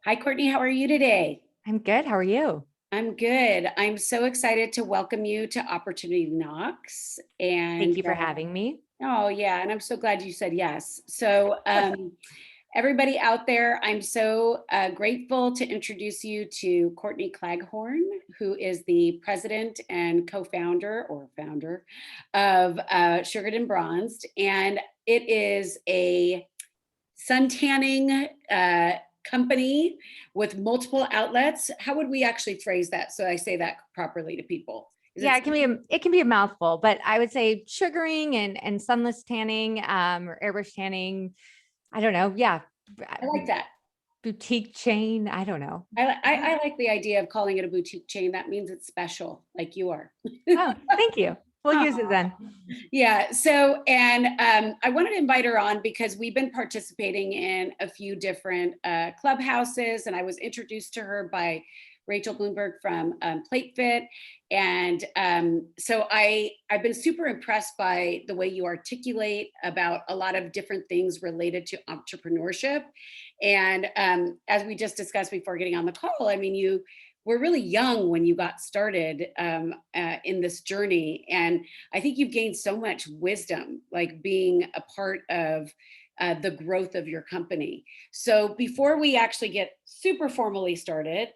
Hi, Courtney. How are you today? I'm good. How are you? I'm good. I'm so excited to welcome you to Opportunity Knocks. Thank you for having me. Oh, yeah. And I'm so glad you said yes. Everybody out there, I'm so grateful to introduce you to Courtney Claghorn, who is the president and co founder or founder of Sugared and Bronzed. And it is a sun tanning company with multiple outlets. How would we actually phrase that so I say that properly to people? Is Yeah, it it can be a mouthful, but I would say sugaring and sunless tanning, or airbrush tanning. I don't know. Yeah. I like that. Boutique chain. I don't know. I like the idea of calling it a boutique chain. That means it's special, like you are. Oh, thank you. We'll use it then. Yeah. I wanted to invite her on because we've been participating in a few different clubhouses, and I was introduced to her by Rachel Bloomberg from Plate Fit, and I've been super impressed by the way you articulate about a lot of different things related to entrepreneurship. And as we just discussed before getting on the call, I mean, you were really young when you got started in this journey, and I think you've gained so much wisdom, like being a part of the growth of your company. So before we actually get super formally started,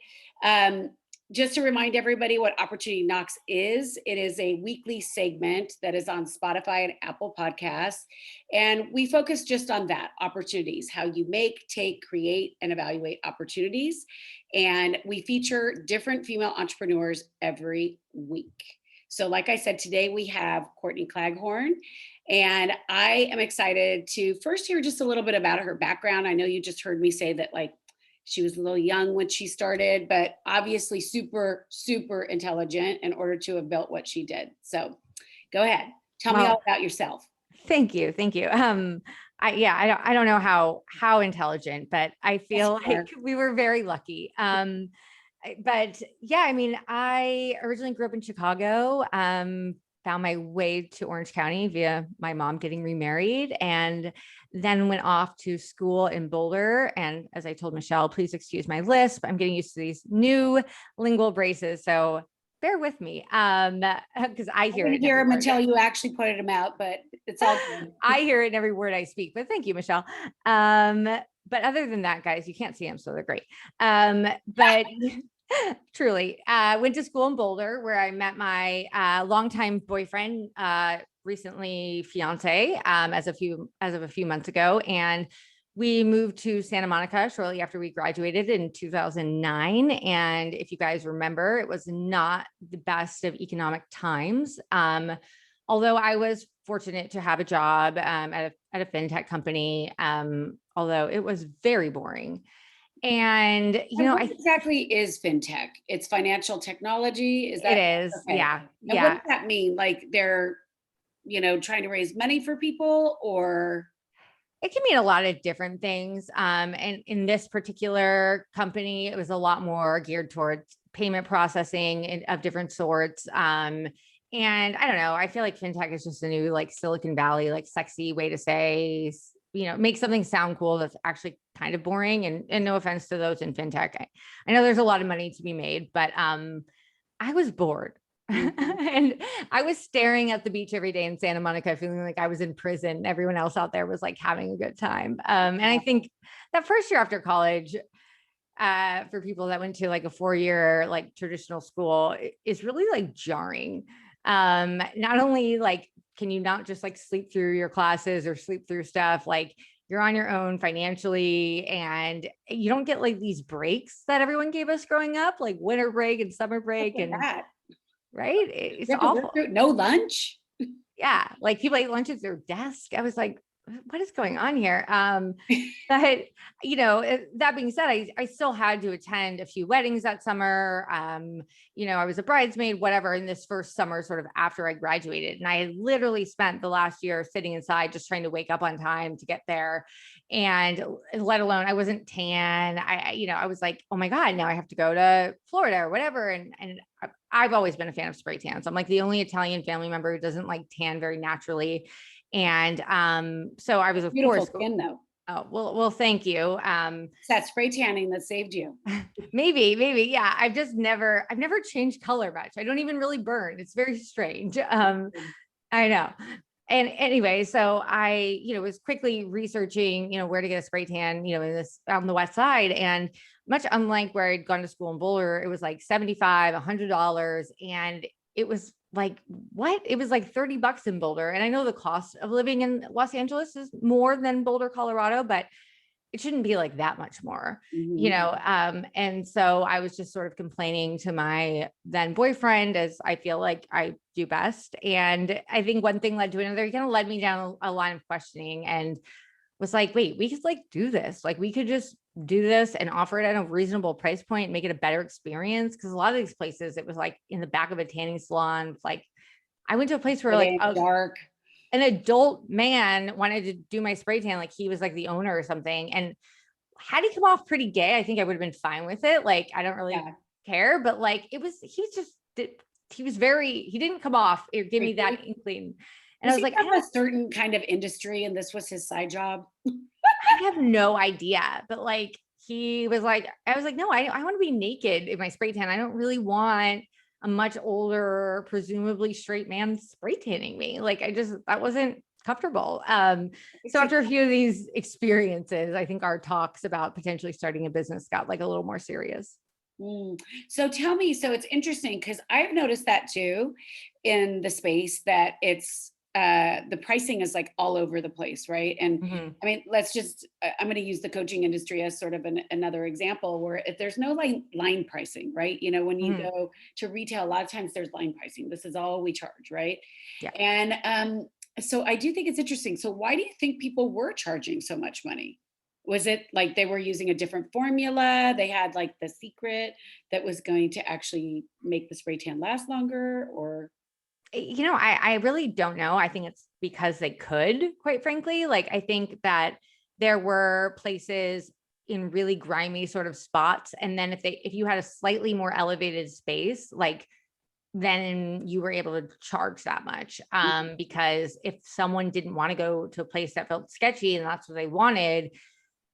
um, just to remind everybody what Opportunity Knocks is, it is a weekly segment that is on Spotify and Apple Podcasts. And we focus just on that opportunities, how you make, take, create, and evaluate opportunities. And we feature different female entrepreneurs every week. So, like I said, today we have Courtney Claghorn, and I am excited to first hear just a little bit about her background. I know you just heard me say that, like, she was a little young when she started, but obviously super, super intelligent in order to have built what she did. So, go ahead. Tell me all Well, about yourself. thank you. Thank you. I don't know how intelligent, but I Yes, feel you are. like we were very lucky. But yeah, I mean, I originally grew up in Chicago, found my way to Orange County via my mom getting remarried, and then went off to school in Boulder. And as I told Michelle, please excuse my lisp. I'm getting used to these new lingual braces. So bear with me. Because I I hear it didn't in hear every him word. until you actually pointed him out, but it's all good. I hear it in every word I speak, but thank you, Michelle. But other than that, guys, you can't see them, so they're great. But truly, went to school in Boulder where I met my longtime boyfriend, recently fiance, as of a few months ago, and we moved to Santa Monica shortly after we graduated in 2009. And if you guys remember, it was not the best of economic times. Although I was fortunate to have a job at a fintech company, although it was very boring. And, And what exactly is fintech? It's financial technology. Is it that is, okay? yeah, And what yeah. does that mean? Like they're, trying to raise money for people or It can mean a lot of different things. And in this particular company, it was a lot more geared towards payment processing of different sorts. And I don't know, I feel like fintech is just a new like Silicon Valley, like sexy way to say, make something sound cool that's actually kind of boring. And no offense to those in fintech. I know there's a lot of money to be made, but I was bored. Mhm. And I was staring at the beach every day in Santa Monica, feeling like I was in prison. Everyone else out there was like having a good time. And I think that first year after college, for people that went to like a 4-year like traditional school, is really like jarring. Not only like can you not just like sleep through your classes or sleep through stuff, like you're on your own financially, and you don't get like these breaks that everyone gave us growing up, like winter break and summer Look break, at and that. right, You it's have to work awful. through no lunch. Yeah, like people ate lunch at their desk. I was like, what is going on here? But that being said, I still had to attend a few weddings that summer. I was a bridesmaid, whatever, in this first summer, sort of after I graduated. And I had literally spent the last year sitting inside, just trying to wake up on time to get there. And let alone I wasn't tan. I was like, oh my God, now I have to go to Florida or whatever. And I've always been a fan of spray tans. I'm like the only Italian family member who doesn't like tan very naturally. And so I was, of Beautiful course, skin though. Oh, well, thank you. It's that spray tanning that saved you. Maybe. Yeah. I've never changed color much. I don't even really burn. It's very strange. I know. And anyway, so I, was quickly researching, where to get a spray tan, in this on the West Side. And much unlike where I'd gone to school in Boulder, it was like $75, $100. And it was like, what? It was like $30 in Boulder. And I know the cost of living in Los Angeles is more than Boulder, Colorado, but it shouldn't be like that much more, and so I was just sort of complaining to my then boyfriend, as I feel like I do best. And I think one thing led to another. He kind of led me down a line of questioning and was like, wait, we could like do this. Like we could just do this and offer it at a reasonable price point and make it a better experience. Cause a lot of these places, it was like in the back of a tanning salon. Like I went to a place where like dark. An adult man wanted to do my spray tan, like he was like the owner or something. And had he come off pretty gay, I think I would have been fine with it. Like, I don't really care, but like, he was he didn't come off or give me that inkling. And I was like, I have a certain kind of industry and this was his side job. I have no idea, but like, he was like, I was like, no, I want to be naked in my spray tan. I don't really want a much older, presumably straight man spray tanning me. Like that wasn't comfortable. So after a few of these experiences, I think our talks about potentially starting a business got like a little more serious. So tell me, so it's interesting because I've noticed that too in the space that it's the pricing is like all over the place, right? And I mean, I'm going to use the coaching industry as sort of another example where if there's no line pricing, right? When you go to retail, a lot of times there's line pricing. This is all we charge, right? Yeah. And so I do think it's interesting. So why do you think people were charging so much money? Was it like they were using a different formula? They had like the secret that was going to actually make the spray tan last longer, or? I really don't know. I think it's because they could, quite frankly. Like, I think that there were places in really grimy sort of spots. And then if you had a slightly more elevated space, like then you were able to charge that much. Because if someone didn't want to go to a place that felt sketchy and that's what they wanted,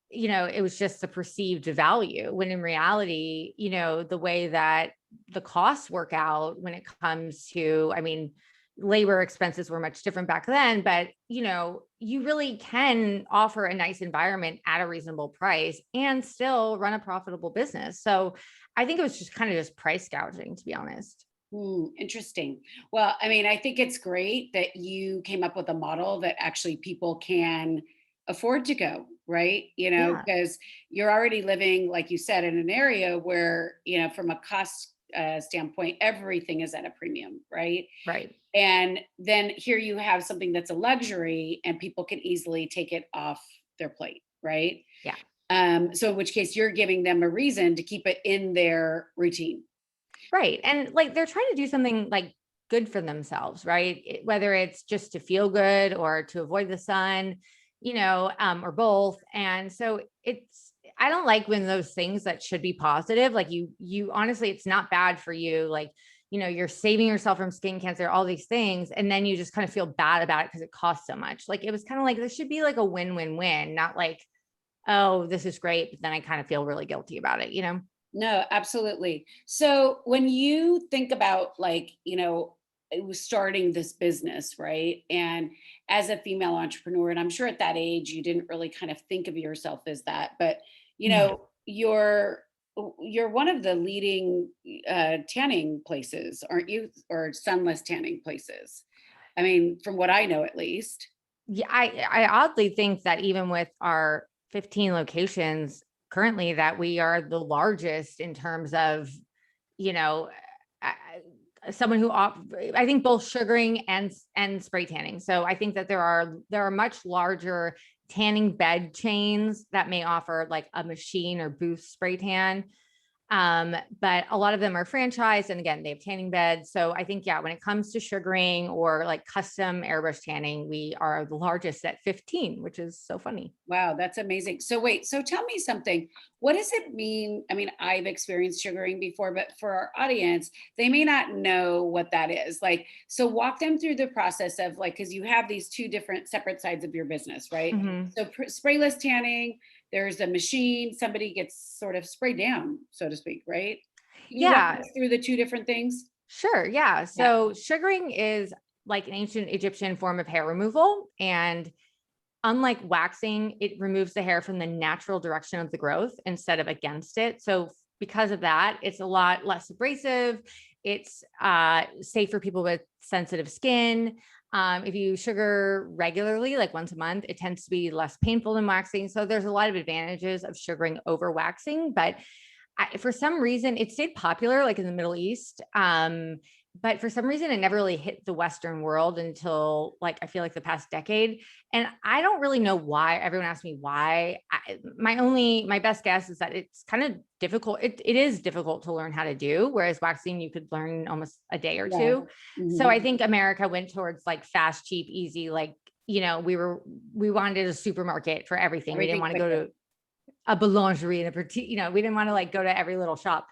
it was just the perceived value, when in reality, the way that the costs work out when it comes to, I mean, labor expenses were much different back then, but you really can offer a nice environment at a reasonable price and still run a profitable business. So I think it was just kind of just price gouging, to be honest. Interesting. Well, I mean, I think it's great that you came up with a model that actually people can afford to go, right? Because you're already living, like you said, in an area where, from a cost standpoint, everything is at a premium, right? Right. And then here you have something that's a luxury and people can easily take it off their plate, right? Yeah. So in which case you're giving them a reason to keep it in their routine. Right. And like they're trying to do something like good for themselves, right? Whether it's just to feel good or to avoid the sun, or both. And so I don't like when those things that should be positive, like you honestly, it's not bad for you. Like, you're saving yourself from skin cancer, all these things. And then you just kind of feel bad about it because it costs so much. Like, it was kind of like, this should be like a win-win-win, not like, oh, this is great, but then I kind of feel really guilty about it, No, absolutely. So when you think about it was starting this business, right? And as a female entrepreneur, and I'm sure at that age you didn't really kind of think of yourself as that, but you're one of the leading tanning places, aren't you? Or sunless tanning places. I mean, from what I know, at least. Yeah, I oddly think that even with our 15 locations currently, that we are the largest in terms of, someone who I think both sugaring and spray tanning. So I think that there are much larger tanning bed chains that may offer like a machine or booth spray tan. But a lot of them are franchised. And again, they have tanning beds. So I think, yeah, when it comes to sugaring or like custom airbrush tanning, we are the largest at 15, which is so funny. Wow, that's amazing. So wait, so tell me something. What does it mean? I mean, I've experienced sugaring before, but for our audience, they may not know what that is. Like, so walk them through the process of like, because you have these two different separate sides of your business, right? Mhm. So sprayless tanning, there's a machine, somebody gets sort of sprayed down, so to speak, right? Can you walk Yeah, us through the two different things? sure. Yeah. Yeah. So sugaring is like an ancient Egyptian form of hair removal. And unlike waxing, it removes the hair from the natural direction of the growth instead of against it. So because of that, it's a lot less abrasive. It's safe for people with sensitive skin. If you sugar regularly, like once a month, it tends to be less painful than waxing. So there's a lot of advantages of sugaring over waxing, but for some reason it stayed popular like in the Middle East. But for some reason it never really hit the Western world until like, I feel like the past decade. And I don't really know why. Everyone asks me why. My best guess is that it's kind of difficult. It is difficult to learn how to do, whereas waxing, you could learn almost a day or Yeah. two. So I think America went towards like fast, cheap, easy, like, we wanted a supermarket for everything. We didn't Everything want to go quicker. to a boulangerie in a particular, we didn't want to like go to every little shop.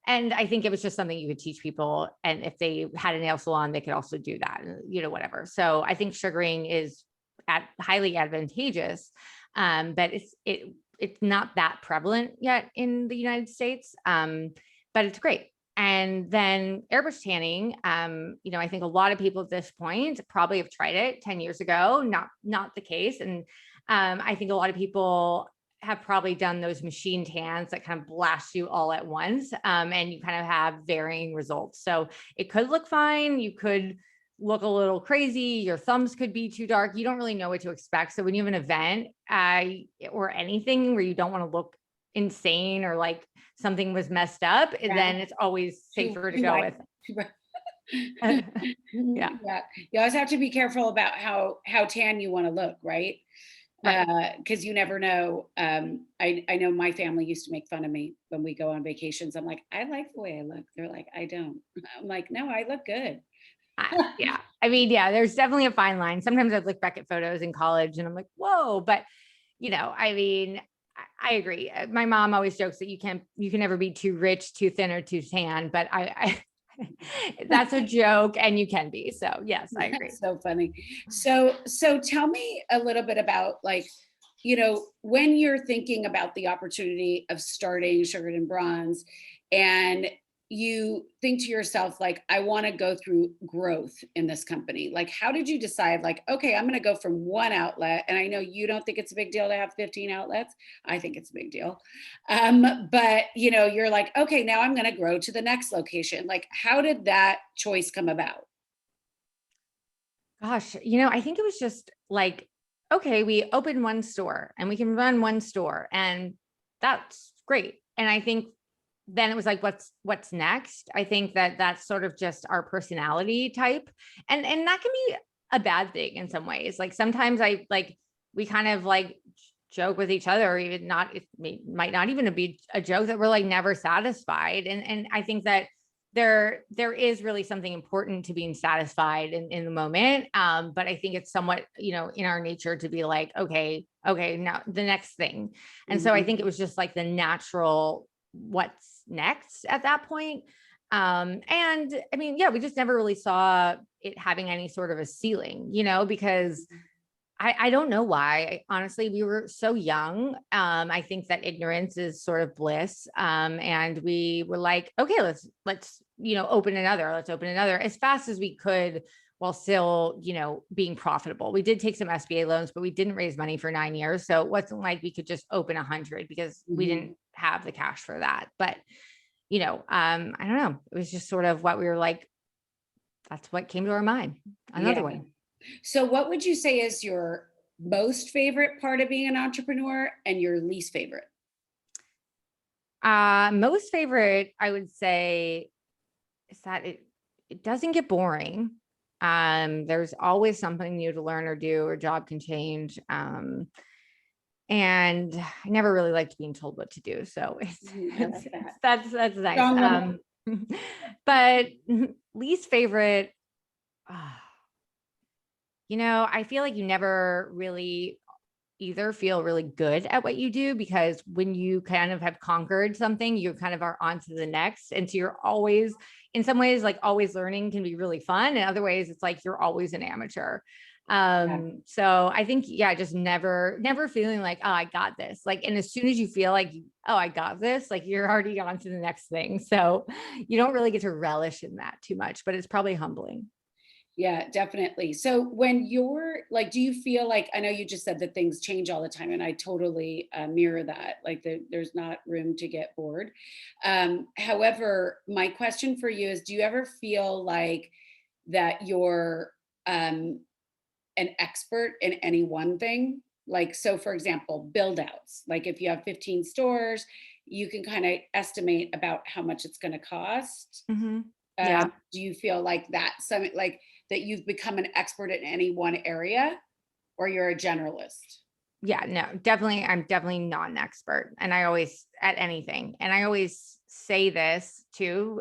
And I think it was just something you could teach people. And if they had a nail salon, they could also do that, whatever. So I think sugaring is highly advantageous. But it's not that prevalent yet in the United States. But it's great. And then airbrush tanning, I think a lot of people at this point probably have tried it 10 years ago, not the case. And I think a lot of people have probably done those machine tans that kind of blast you all at once. And you kind of have varying results. So it could look fine. You could look a little crazy. Your thumbs could be too dark. You don't really know what to expect. So when you have an event or anything where you don't want to look insane or like something was messed up, Yeah. then it's always safer to go with. Yeah. Yeah. You always have to be careful about how tan you want to look, right? Right. Because you never know. I know my family used to make fun of me when we go on vacations. I'm like, I like the way I look. They're like, I don't. I'm like, no, I look good. Yeah. I mean, yeah, there's definitely a fine line. Sometimes I look back at photos in college and I'm like, whoa, but I mean, I agree. My mom always jokes that you can never be too rich, too thin, or too tan, but I that's a joke and you can be. So yes, I agree. That's so funny. So tell me a little bit about like, when you're thinking about the opportunity of starting Sugared and Bronze and you think to yourself, like, I want to go through growth in this company. Like, how did you decide, like, okay, I'm going to go from one outlet? And I know you don't think it's a big deal to have 15 outlets. I think it's a big deal. But, you're like, okay, now I'm going to grow to the next location. Like, how did that choice come about? Gosh, I think it was just like, okay, we open one store and we can run one store and that's great. And I think then it was like, what's next? I think that that's sort of just our personality type. And that can be a bad thing in some ways. Like sometimes we kind of like joke with each other, or even not, it might not even be a joke, that we're like never satisfied. And I think that there is really something important to being satisfied in the moment. But I think it's somewhat, in our nature to be like, okay, now the next thing. And so I think it was just like the natural what's next at that point. And I mean, yeah, we just never really saw it having any sort of a ceiling, because I don't know why. Honestly, we were so young. I think that ignorance is sort of bliss. And we were like, okay, let's, open another. Let's open another as fast as we could while still, being profitable. We did take some SBA loans, but we didn't raise money for 9 years. So it wasn't like we could just open 100 because we didn't have the cash for that. But, I don't know. It was just sort of what we were like, that's what came to our mind. Another one. So what would you say is your most favorite part of being an entrepreneur and your least favorite? Most favorite, I would say, is that it doesn't get boring. There's always something new to learn or do, or job can change. And I never really liked being told what to do. So I like that. that's nice. Strong woman. But least favorite, I feel like you never really either feel really good at what you do, because when you kind of have conquered something, you kind of are on to the next. And so you're always, in some ways, like always learning can be really fun. In other ways, it's like you're always an amateur. So I think, yeah, just never feeling like, oh, I got this. Like, and as soon as you feel like, oh, I got this, like you're already on to the next thing. So you don't really get to relish in that too much, but it's probably humbling. Yeah, definitely. So when you're like, do you feel like, I know you just said that things change all the time, and I totally mirror that, like there's not room to get bored. However, my question for you is, do you ever feel like that you're an expert in any one thing? Like, so for example, build outs, like if you have 15 stores, you can kind of estimate about how much it's going to cost. Mm-hmm. Yeah. Do you feel like that, some like that you've become an expert in any one area, or you're a generalist? Yeah, no, definitely. I'm definitely not an expert, and I always at anything. And I always say this too,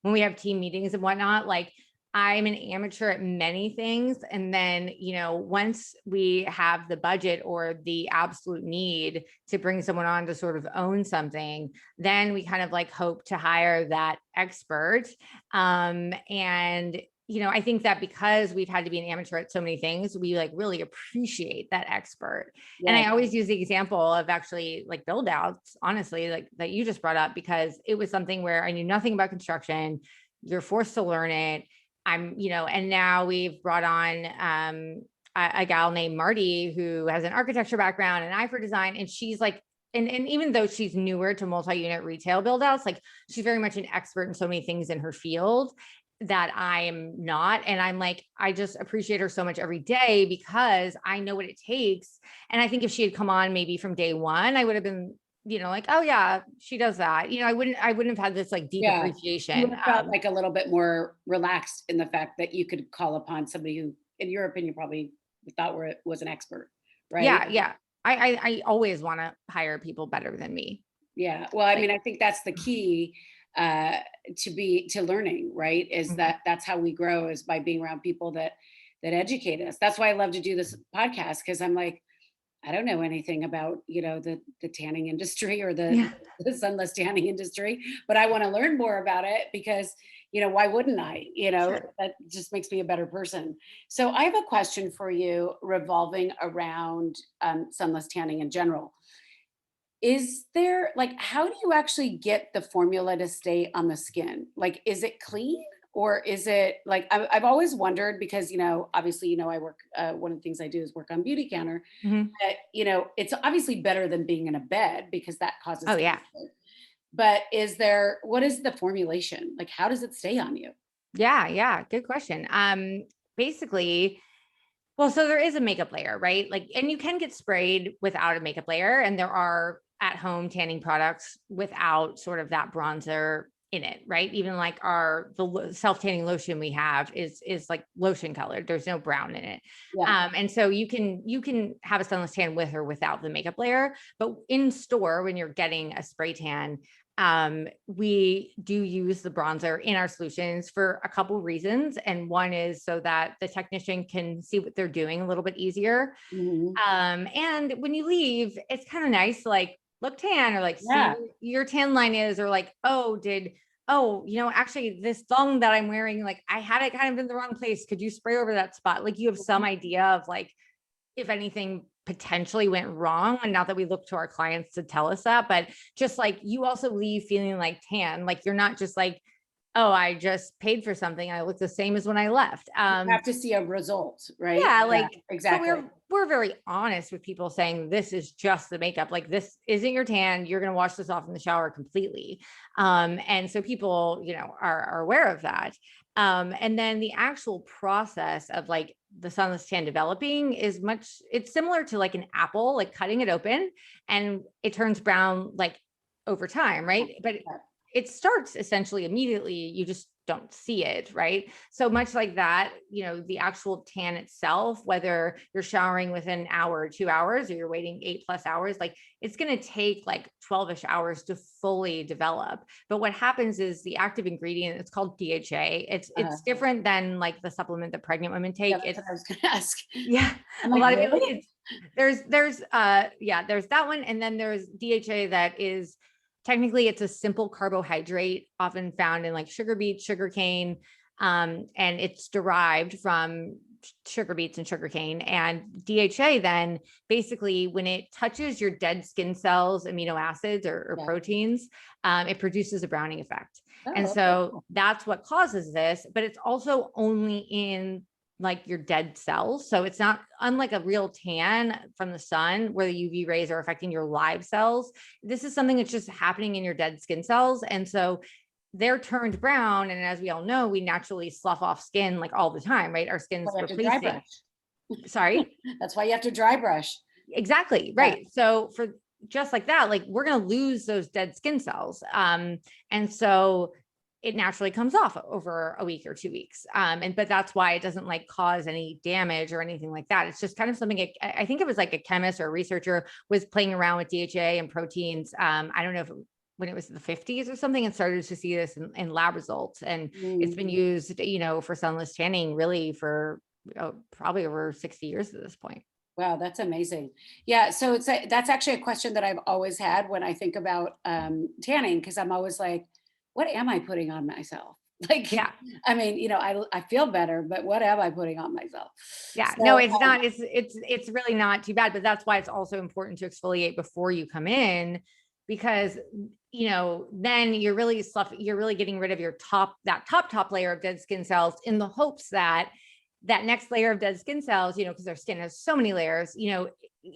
when we have team meetings and whatnot, like I'm an amateur at many things. And then, once we have the budget or the absolute need to bring someone on to sort of own something, then we kind of like hope to hire that expert. And I think that because we've had to be an amateur at so many things, we like really appreciate that expert. And Yeah. I always use the example of actually like build outs, honestly, like that you just brought up, because it was something where I knew nothing about construction. You're forced to learn it. And now we've brought on a gal named Marty who has an architecture background and eye for design. And she's like, and even though she's newer to multi-unit retail build outs, like she's very much an expert in so many things in her field that I am not. And I'm like, I just appreciate her so much every day because I know what it takes. And I think if she had come on maybe from day one, I would have been, like, oh yeah, she does that. I wouldn't have had this like deep Yeah. You appreciation. would have felt like a little bit more relaxed in the fact that you could call upon somebody who, in your opinion, probably thought was an expert, right? Yeah. Yeah. I always want to hire people better than me. Yeah. Well, I Like, mean, I think that's the key to learning, right? Is mhm. that's how we grow, is by being around people that educate us. That's why I love to do this podcast, because I'm like, I don't know anything about, the tanning industry or the, Yeah. the sunless tanning industry, but I want to learn more about it because, why wouldn't I? Sure. That just makes me a better person. So I have a question for you revolving around sunless tanning in general. Is there, like, how do you actually get the formula to stay on the skin? Like, is it clean? Or is it like, I've always wondered because, obviously, I work, one of the things I do is work on beauty counter. Mhm. It's obviously better than being in a bed because that causes Oh yeah. cancer. But what is the formulation? Like, how does it stay on you? Yeah. Yeah. Good question. Basically, well, so there is a makeup layer, right? Like, and you can get sprayed without a makeup layer, and there are at-home tanning products without sort of that bronzer in it, right? Even like the self-tanning lotion we have is like lotion colored. There's no brown in it. Yeah. And so you can have a sunless tan with or without the makeup layer, but in store when you're getting a spray tan, we do use the bronzer in our solutions for a couple reasons. And one is so that the technician can see what they're doing a little bit easier. Mhm. And when you leave, it's kind of nice to like look tan or like see Yeah. where your tan line is, or like, actually this thong that I'm wearing, like I had it kind of in the wrong place. Could you spray over that spot? Like you have some idea of like, if anything potentially went wrong. And not that we look to our clients to tell us that, but just like you also leave feeling like tan, like you're not just like, oh, I just paid for something. I look the same as when I left. You have to see a result, right? Yeah, Yeah, like, but exactly. we're very honest with people saying this is just the makeup. Like this isn't your tan. You're going to wash this off in the shower completely. And so people, are aware of that. And then the actual process of like the sunless tan developing it's similar to like an apple, like cutting it open and it turns brown like over time, right? But it starts essentially immediately. You just don't see it, right? So much like that, the actual tan itself, whether you're showering within an hour or 2 hours, or you're waiting 8+ hours, like it's going to take like 12-ish hours to fully develop. But what happens is the active ingredient, it's called DHA. It's different than like the supplement that pregnant women take. Yeah, that's what I was going to ask. Yeah. I'm like, a lot of really? people, there's that one. And then there's DHA that is technically it's a simple carbohydrate often found in like sugar beets, sugar cane. And it's derived from sugar beets and sugar cane. And DHA then basically when it touches your dead skin cells, amino acids or proteins, it produces a browning effect. And so that's what causes this, but it's also only in like your dead cells. So it's not, unlike a real tan from the sun where the UV rays are affecting your live cells. This is something that's just happening in your dead skin cells. And so they're turned brown. And as we all know, we naturally slough off skin like all the time, right? Our skin's replacing. Sorry. That's why you have to dry brush. Exactly. Right. Yeah. So for just like that, like we're going to lose those dead skin cells. And so it naturally comes off over a week or 2 weeks. But that's why it doesn't like cause any damage or anything like that. It's just kind of something, I think it was like a chemist or a researcher was playing around with DHA and proteins. I don't know if when it was in the 50s or something, and started to see this in lab results. And it's been used, for sunless tanning really for probably over 60 years at this point. Wow, that's amazing. Yeah, so that's actually a question that I've always had when I think about tanning, because I'm always like, what am I putting on myself? Like, yeah, I mean, I feel better, but what am I putting on myself? Yeah, so, no, it's not, it's really not too bad, but that's why it's also important to exfoliate before you come in, because, then you're really getting rid of your top layer of dead skin cells in the hopes that next layer of dead skin cells, because our skin has so many layers,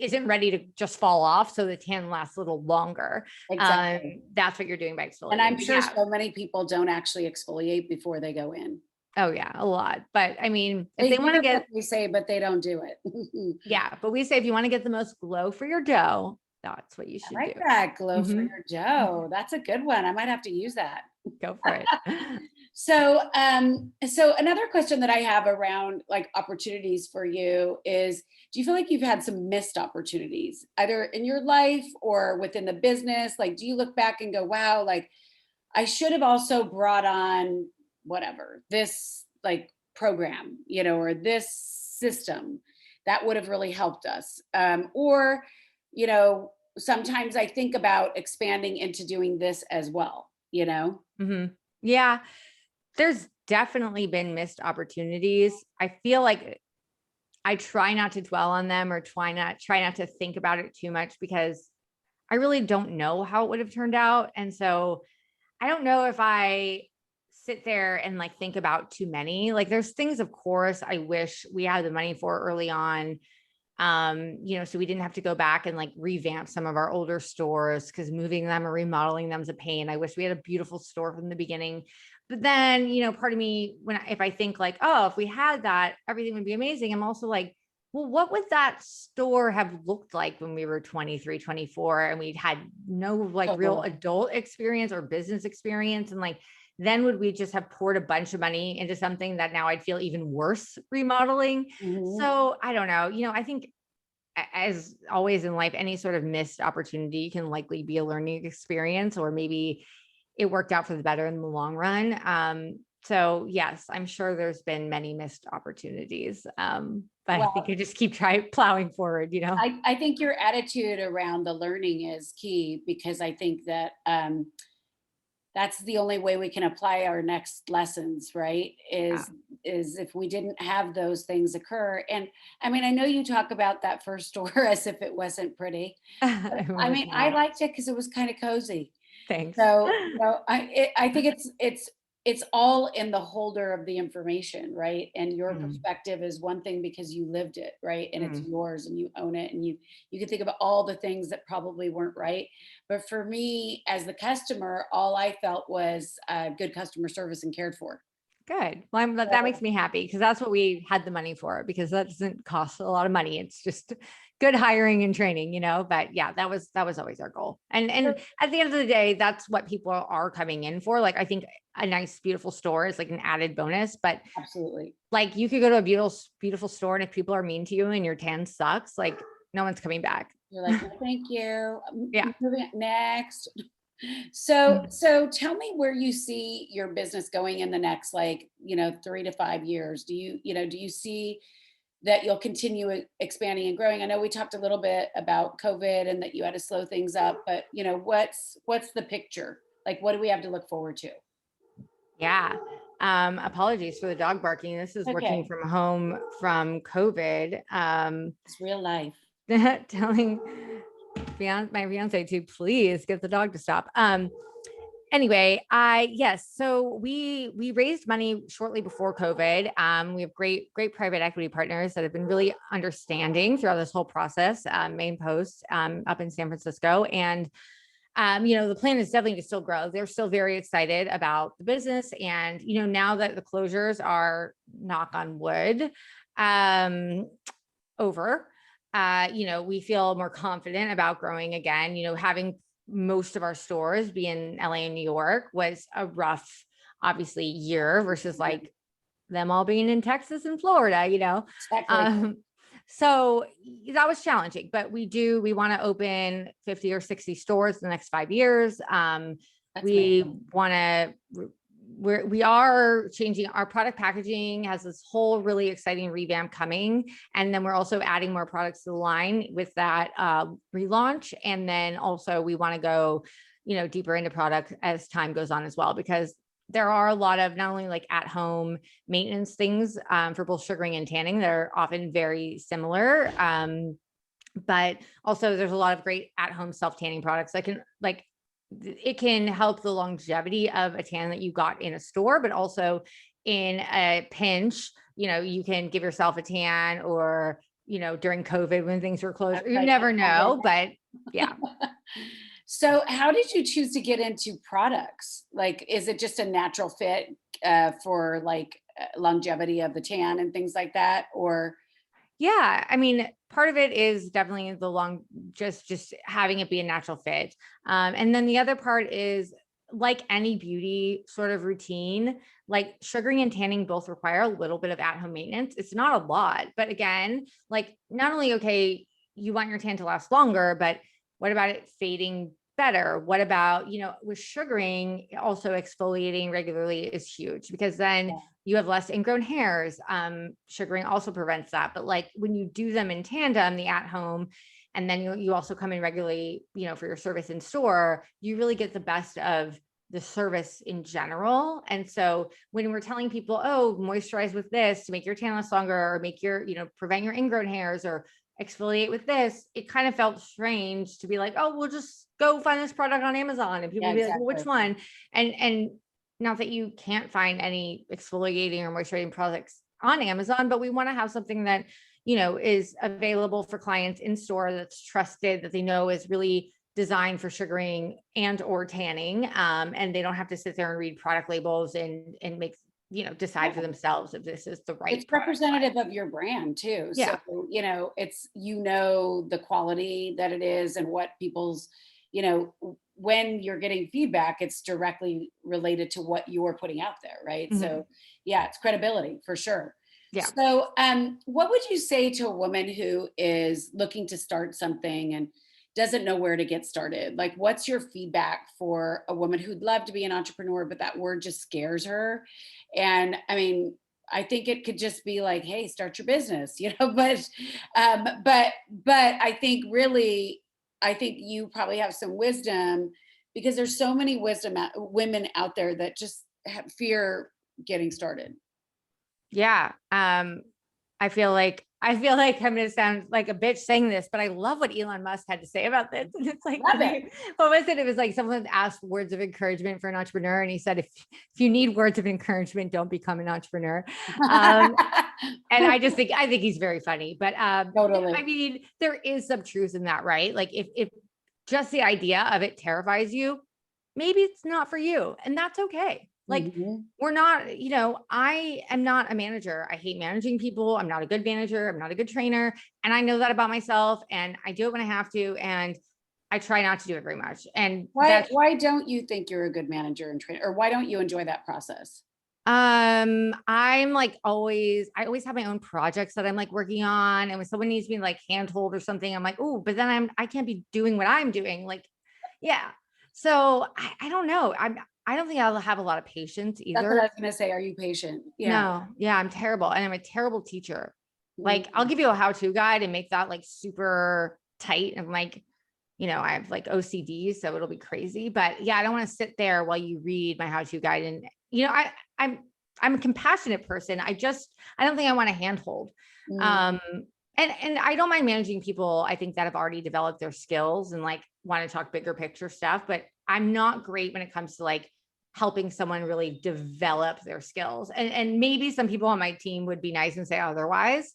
isn't ready to just fall off. So the tan lasts a little longer. Exactly. That's what you're doing by exfoliating. And I'm sure so many people don't actually exfoliate before they go in. Oh yeah, a lot. But I mean, if they want to get, we say, but they don't do it. Yeah. But we say, if you want to get the most glow for your dough, that's what you should do. That glow for your dough. That's a good one. I might have to use that. Go for it. So another question that I have around like opportunities for you is, do you feel like you've had some missed opportunities either in your life or within the business? Like, do you look back and go, wow, like I should have also brought on whatever, this like program, or this system that would have really helped us. Or, sometimes I think about expanding into doing this as well, Mm-hmm. Yeah, there's definitely been missed opportunities. I feel like I try not to dwell on them or try not to think about it too much, because I really don't know how it would have turned out. And so I don't know if I sit there and like think about too many. Like there's things, of course, I wish we had the money for early on. So we didn't have to go back and like revamp some of our older stores, because moving them or remodeling them is a pain. I wish we had a beautiful store from the beginning. But then, part of me, if I think like, oh, if we had that, everything would be amazing. I'm also like, well, what would that store have looked like when we were 23, 24 and we'd had no like real adult experience or business experience? And like, then would we just have poured a bunch of money into something that now I'd feel even worse remodeling? Mm-hmm. So I don't know. I think as always in life, any sort of missed opportunity can likely be a learning experience, or maybe it worked out for the better in the long run. So yes, I'm sure there's been many missed opportunities. But I think you just keep plowing forward, I think your attitude around the learning is key, because I think that that's the only way we can apply our next lessons, right? Is if we didn't have those things occur. And I mean, I know you talk about that first store as if it wasn't pretty. I mean, I liked it because it was kind of cozy. Thanks. So, I think it's all in the holder of the information, right? And your perspective is one thing because you lived it, right? And it's yours and you own it, and you can think about all the things that probably weren't right. But for me, as the customer, all I felt was good customer service and cared for. Good. Well, that makes me happy, because that's what we had the money for, because that doesn't cost a lot of money. It's just good hiring and training, but yeah, that was always our goal. And at the end of the day, that's what people are coming in for. Like, I think a nice, beautiful store is like an added bonus, but Absolutely. like you could go to a beautiful store, and if people are mean to you and your tan sucks, like no one's coming back. You're like, "No, thank you. Yeah. Moving next." So tell me where you see your business going in the next, like, 3 to 5 years. Do you see that you'll continue expanding and growing? I know we talked a little bit about COVID and that you had to slow things up, but what's the picture? Like, what do we have to look forward to? Yeah. Apologies for the dog barking. This is working Okay, from home from COVID. it's real life. Telling my fiance to please get the dog to stop. Anyway, yes, so we raised money shortly before COVID. We have great private equity partners that have been really understanding throughout this whole process. Main Post up in San Francisco, and the plan is definitely to still grow. They're still very excited about the business, and now that the closures are, knock on wood, over, we feel more confident about growing again. Having most of our stores be in LA and New York was a rough, obviously, year versus like them all being in Texas and Florida, Exactly. So that was challenging, but we want to open 50 or 60 stores in the next 5 years. That's We amazing. want to, we are changing our product packaging, has this whole really exciting revamp coming. And then we're also adding more products to the line with that relaunch. And then also we want to go, deeper into product as time goes on as well, because there are a lot of not only like at home maintenance things for both sugaring and tanning that are often very similar. But also there's a lot of great at home self tanning products that can it can help the longevity of a tan that you got in a store, but also in a pinch, you can give yourself a tan, or, during COVID when things were closed, That's you like never know, but yeah. So how did you choose to get into products? Like, is it just a natural fit for like longevity of the tan and things like that? Or Yeah, I mean, part of it is definitely just having it be a natural fit. And then the other part is, like any beauty sort of routine, like sugaring and tanning both require a little bit of at-home maintenance. It's not a lot, but again, like not only, okay, you want your tan to last longer, but what about it fading better? What about, with sugaring, also exfoliating regularly is huge, because then yeah, you have less ingrown hairs. Sugaring also prevents that. But like when you do them in tandem, the at home, and then you also come in regularly, for your service in store, you really get the best of the service in general. And so when we're telling people, oh, moisturize with this to make your tan last longer, or make your, prevent your ingrown hairs, or exfoliate with this, it kind of felt strange to be like, oh, we'll just go find this product on Amazon. And people yeah, would be like, well, exactly. which one? And not that you can't find any exfoliating or moisturizing products on Amazon, but we want to have something that, is available for clients in store, that's trusted, that they know is really designed for sugaring and or tanning. And they don't have to sit there and read product labels and make, decide for Yeah. themselves if this is the right It's product. representative of your brand too. So, Yeah. it's, the quality that it is and what people's, when you're getting feedback, it's directly related to what you're putting out there, right? Mhm. So, yeah, it's credibility for sure. Yeah. So, what would you say to a woman who is looking to start something and doesn't know where to get started? Like, what's your feedback for a woman who'd love to be an entrepreneur, but that word just scares her? And I mean, I think it could just be like, hey, start your business, but I think really, I think you probably have some wisdom, because there's so many women out there that just fear getting started. Yeah. I feel like I'm going to sound like a bitch saying this, but I love what Elon Musk had to say about this. And it's like, Love it. what was it? It was like someone asked words of encouragement for an entrepreneur. And he said, if you need words of encouragement, don't become an entrepreneur. And I think he's very funny, but, I Totally. mean, there is some truth in that, right? Like if just the idea of it terrifies you, maybe it's not for you, and that's okay. Like we're not, you know, I am not a manager. I hate managing people. I'm not a good manager. I'm not a good trainer. And I know that about myself, and I do it when I have to. And I try not to do it very much. And why don't you think you're a good manager and trainer, or why don't you enjoy that process? I'm like I always have my own projects that I'm like working on. And when someone needs me like handhold or something, I'm like, oh, but then I can't be doing what I'm doing. Like, yeah. So I don't know. I don't think I'll have a lot of patience That's what I either. was gonna say. Are you patient? Yeah. No, yeah, I'm terrible. And I'm a terrible teacher. Like I'll Mhm. give you a how-to guide and make that like super tight. And like, you know, I have like OCD, so it'll be crazy. But yeah, I don't want to sit there while you read my how-to guide. And you know, I'm I'm a compassionate person. I don't think I want to handhold. Mm. Um, and I don't mind managing people, I think, that have already developed their skills and like want to talk bigger picture stuff, but I'm not great when it comes to like helping someone really develop their skills. And maybe some people on my team would be nice and say otherwise,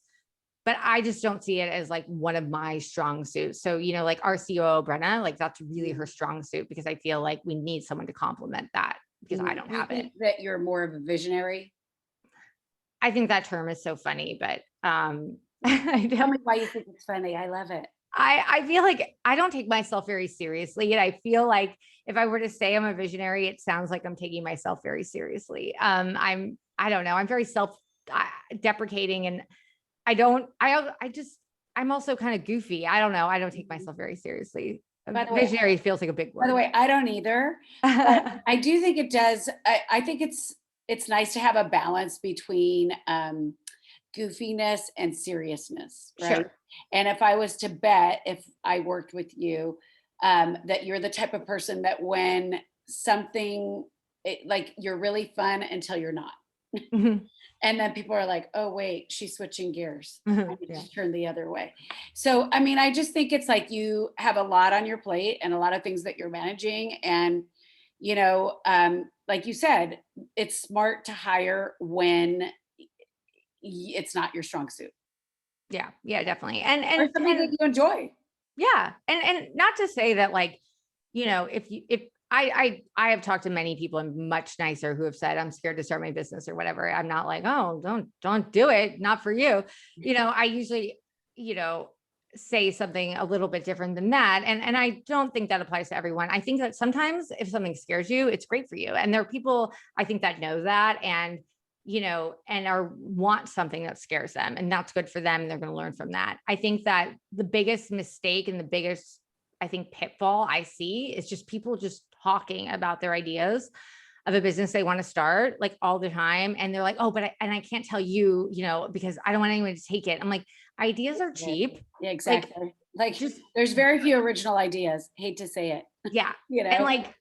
but I just don't see it as like one of my strong suits. So, you know, like our COO, Brenna, like that's really her strong suit, because I feel like we need someone to complement that, because I don't Do you have it. think that you're more of a visionary? I think that term is so funny, but I Tell don't, me why you think it's funny. I love it. I feel like I don't take myself very seriously. And I feel like if I were to say I'm a visionary, it sounds like I'm taking myself very seriously. I don't know. I'm very self deprecating, and I just, I'm also kind of goofy. I don't know. I don't take myself very seriously. By the way, Visionary feels like a big by the word. way, I don't either. But I do think it does. I think it's nice to have a balance between goofiness and seriousness, right? Sure. And if I was to bet, if I worked with you, that you're the type of person that when something like you're really fun until you're not. Mhm. And then people are like, oh, wait, she's switching gears. I Mhm. need Yeah. to turn the other way. So, I mean, I just think it's like you have a lot on your plate and a lot of things that you're managing. And, like you said, it's smart to hire when it's not your strong suit Yeah. Yeah, definitely. or something that you enjoy. yeah. And not to say that like, you know, if I have talked to many people, and much nicer, who have said, I'm scared to start my business or whatever. I'm not like, oh, don't do it. Not for you. You know, I usually, you know, say something a little bit different than that. And I don't think that applies to everyone. I think that sometimes if something scares you, it's great for you. And there are people, I think, that know that, and you know, and are want something that scares them, and that's good for them. And they're going to learn from that. I think that the biggest mistake and the biggest, I think, pitfall I see is just people just talking about their ideas of a business they want to start like all the time. And they're like, oh, but I can't tell you, you know, because I don't want anyone to take it. I'm like, ideas are cheap. Yeah, Like, exactly. Like just, there's very few original ideas. Hate to say it, yeah. you And know? like,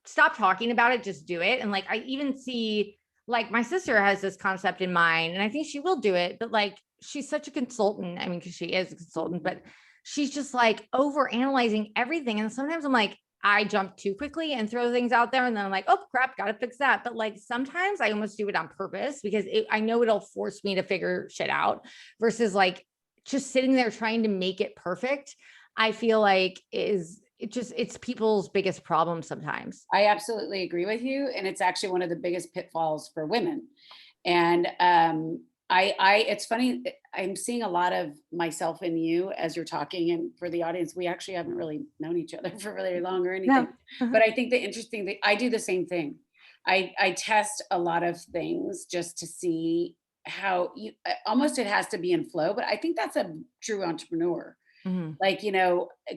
stop talking about it, just do it. And like, I even see, like, my sister has this concept in mind, and I think she will do it, but like, she's such a consultant. I mean, because she is a consultant, but she's just like over analyzing everything. And sometimes I'm like, I jump too quickly and throw things out there. And then I'm like, oh crap, got to fix that. But like, sometimes I almost do it on purpose, because I know it'll force me to figure shit out, versus like just sitting there trying to make it perfect. I feel like it's people's biggest problem sometimes. I absolutely agree with you. And it's actually one of the biggest pitfalls for women. And it's funny, I'm seeing a lot of myself in you as you're talking. And for the audience, we actually haven't really known each other for really long or anything. No. But I think the interesting thing, I do the same thing. I test a lot of things just to see how you almost it has to be in flow. But I think that's a true entrepreneur. Mhm. Like,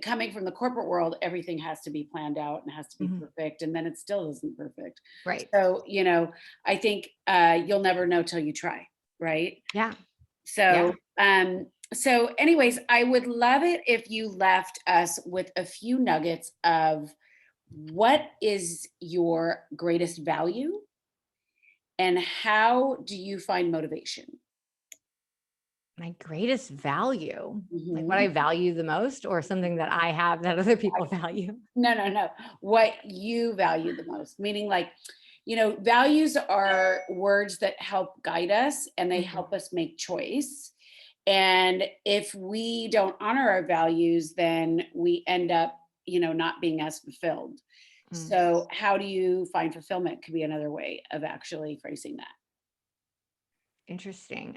coming from the corporate world, everything has to be planned out and has to be Mhm. perfect, and then it still isn't perfect. Right. So, I think you'll never know till you try, right? Yeah. So, Yeah. so anyways, I would love it if you left us with a few nuggets of what is your greatest value and how do you find motivation? My greatest value, like what Mhm. I value the most, or something that I have that other people value. No, no, no. What you value the most, meaning like, values are words that help guide us and they Mhm. help us make choice. And if we don't honor our values, then we end up, not being as fulfilled. So how do you find fulfillment could be another way of actually phrasing that. Interesting.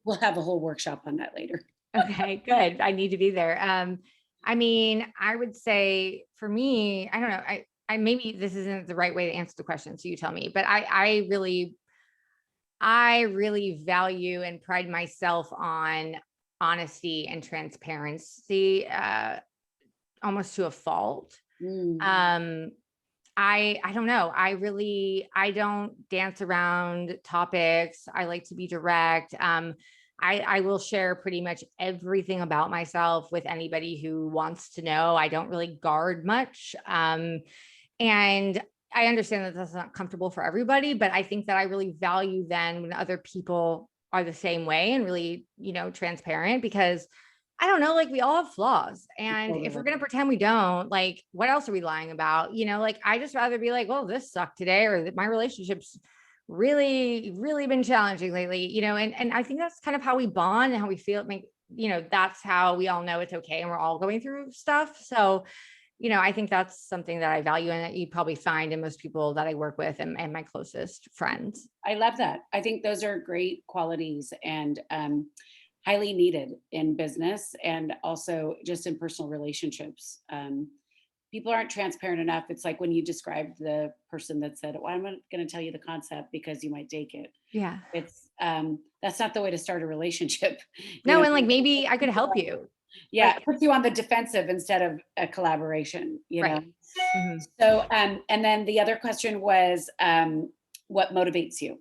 We'll have a whole workshop on that later. Okay, good. I need to be there. I mean, I would say for me, I don't know. I maybe this isn't the right way to answer the question, so you tell me. But I really value and pride myself on honesty and transparency, almost to a fault. Mm. I don't know. I don't dance around topics. I like to be direct. I will share pretty much everything about myself with anybody who wants to know. I don't really guard much. And I understand that that's not comfortable for everybody, but I think that I really value then when other people are the same way and really, transparent, because I don't know, like we all have flaws. And if we're going to pretend we don't, like, what else are we lying about? Like, I just rather be like, well, this sucked today, or that my relationship's really, really been challenging lately, and I think that's kind of how we bond and how we feel. That's how we all know it's okay. And we're all going through stuff. So, I think that's something that I value and that you probably find in most people that I work with and my closest friends. I love that. I think those are great qualities and highly needed in business and also just in personal relationships. People aren't transparent enough. It's like when you described the person that said, well, I'm not going to tell you the concept because you might take it. Yeah. It's that's not the way to start a relationship. No, and like maybe I could help you. Yeah, like, it puts you on the defensive instead of a collaboration, right. Mm-hmm. So, and then the other question was, what motivates you?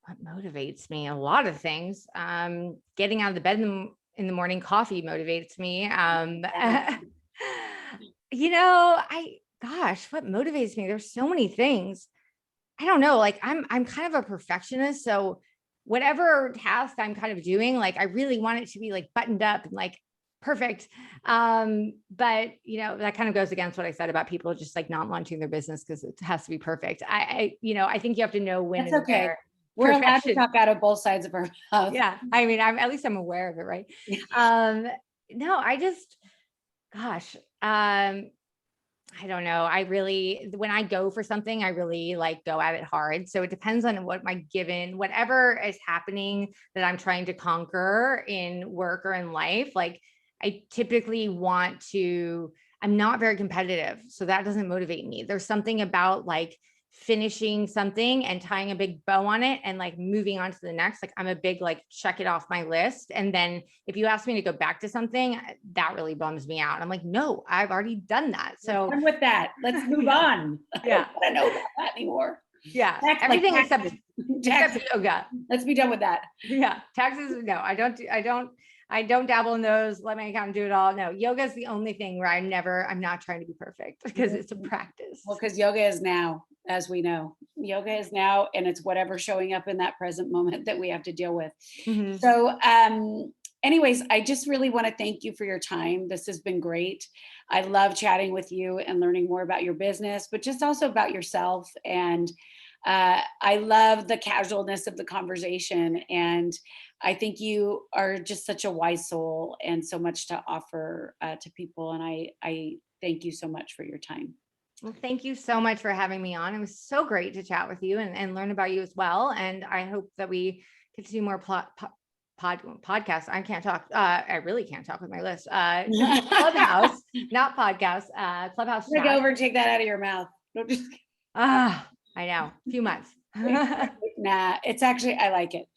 What motivates me? A lot of things. Getting out of the bed in the morning, coffee motivates me. What motivates me? There's so many things. I don't know. Like I'm kind of a perfectionist. So whatever task I'm kind of doing, like I really want it to be like buttoned up and like perfect. But that kind of goes against what I said about people just like not launching their business because it has to be perfect. I think you have to know when That's and okay. where. We're allowed to talk out of both sides of our mouth. Yeah. I mean, at least I'm aware of it. Right. No, I don't know. When I go for something, I really like go at it hard. So it depends on whatever is happening that I'm trying to conquer in work or in life. Like I typically I'm not very competitive. So that doesn't motivate me. There's something about like finishing something and tying a big bow on it and like moving on to the next. Like I'm a big, like, check it off my list. And then if you ask me to go back to something, that really bums me out. I'm like, no, I've already done that. So I'm with that. Let's move on. Yeah. I don't know about that anymore. Yeah. Everything except yoga. Let's be done with that. Yeah. Taxes. No, I don't dabble in those. Let my accountant do it all. No, yoga is the only thing where I'm not trying to be perfect because it's a practice. Well, because yoga is now, as we know, yoga is now, and it's whatever showing up in that present moment that we have to deal with. Mm-hmm. So, anyways, I just really want to thank you for your time. This has been great. I love chatting with you and learning more about your business, but just also about yourself. And I love the casualness of the conversation. And I think you are just such a wise soul and so much to offer to people. And I thank you so much for your time. Well, thank you so much for having me on. It was so great to chat with you and learn about you as well. And I hope that we get to do more podcasts. I can't talk. I really can't talk with my list. Clubhouse, not podcast. Clubhouse. Go over and take that out of your mouth. Don't just. I know. A few months. Nah, it's actually, I like it.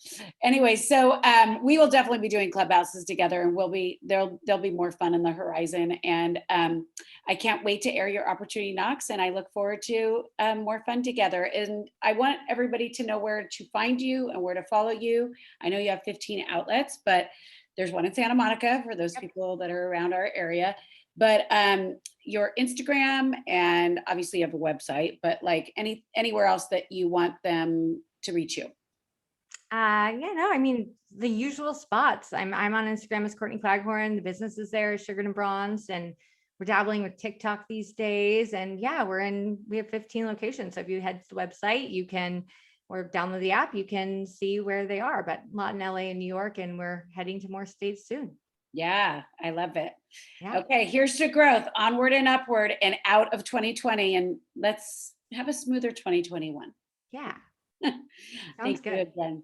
Anyway, so we will definitely be doing clubhouses together, and there'll be more fun in the horizon. And I can't wait to air your opportunity knocks, and I look forward to more fun together. And I want everybody to know where to find you and where to follow you. I know you have 15 outlets, but there's one in Santa Monica for those people that are around our area. But your Instagram, and obviously you have a website, but like anywhere else that you want them to reach you. I mean, the usual spots. I'm on Instagram as Courtney Claghorn. The business is there, Sugared and Bronzed, and we're dabbling with TikTok these days. And yeah, we have 15 locations. So if you head to the website, or download the app, you can see where they are, but a lot in LA and New York, and we're heading to more states soon. Yeah, I love it. Yeah. Okay, here's to growth, onward and upward and out of 2020. And let's have a smoother 2021. Yeah. Thank Sounds you good. again.